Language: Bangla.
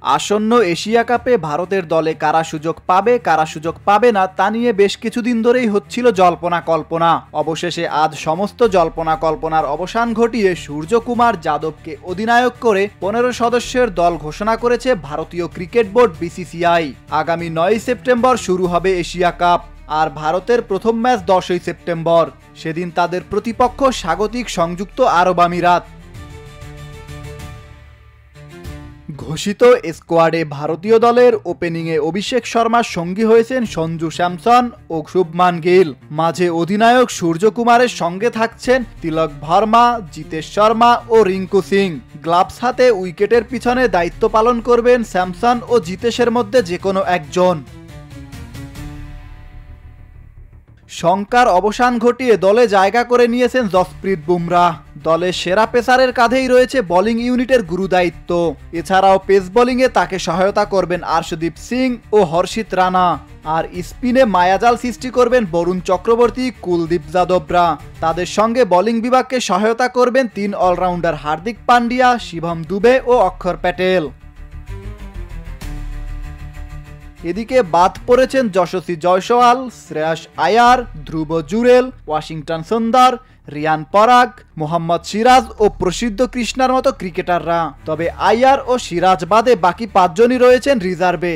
আসন্ন এশিয়া কাপে ভারতের দলে কারা সুযোগ পাবে কারা সুযোগ পাবে না তা নিয়ে বেশ কিছুদিন ধরেই হচ্ছিল জল্পনা কল্পনা। অবশেষে আজ সমস্ত জল্পনা কল্পনার অবসান ঘটিয়ে সূর্যকুমার যাদবকে অধিনায়ক করে 15 সদস্যের দল ঘোষণা করেছে ভারতীয় ক্রিকেট বোর্ড বিসিসিআই। আগামী 9 সেপ্টেম্বর শুরু হবে এশিয়া কাপ। আর ভারতের প্রথম ম্যাচ 10 সেপ্টেম্বর। সেদিন তাদের প্রতিপক্ষ স্বাগতিক সংযুক্ত আরব আমিরাত। ঘোষিত স্কোয়াডে ভারতীয় দলের ওপেনিংয়ে অভিষেক শর্মার সঙ্গী হয়েছেন সঞ্জু স্যামসন ও শুভমান গিল। মাঝে অধিনায়ক সূর্যকুমারের সঙ্গে থাকছেন তিলক ভার্মা, জিতেশ শর্মা ও রিঙ্কু সিং। গ্লাভস হাতে উইকেটের পিছনে দায়িত্ব পালন করবেন স্যামসন ও জিতেশের মধ্যে যে কোনো একজন। শঙ্কার অবসান ঘটিয়ে দলে জায়গা করে নিয়েছেন জসপ্রীত বুমরাহ। দলের সেরা পেসারের কাঁধেই রয়েছে বোলিং ইউনিটের গুরুদায়িত্ব। এছাড়াও পেস বোলিংয়ে তাকে সহায়তা করবেন আর্শদীপ সিং ও হর্ষিত রানা। আর স্পিনে মায়াজাল সৃষ্টি করবেন বরুণ চক্রবর্তী, কুলদীপ যাদবরা। তাদের সঙ্গে বোলিং বিভাগকে সহায়তা করবেন 3 অলরাউন্ডার হার্দিক পান্ডিয়া, শিবম দুবে ও অক্ষর প্যাটেল। এদিকে বাদ পড়েছেন যশস্বী জয়সওয়াল, শ্রেয়াস আয়ার, ধ্রুব জুরেল, ওয়াশিংটন সুন্দর, রিয়ান পরাগ, মোহাম্মদ সিরাজ ও প্রসিদ্ধ কৃষ্ণার মতো ক্রিকেটাররা। তবে আয়ার ও সিরাজ বাদে বাকি 5 জনই রয়েছেন রিজার্ভে।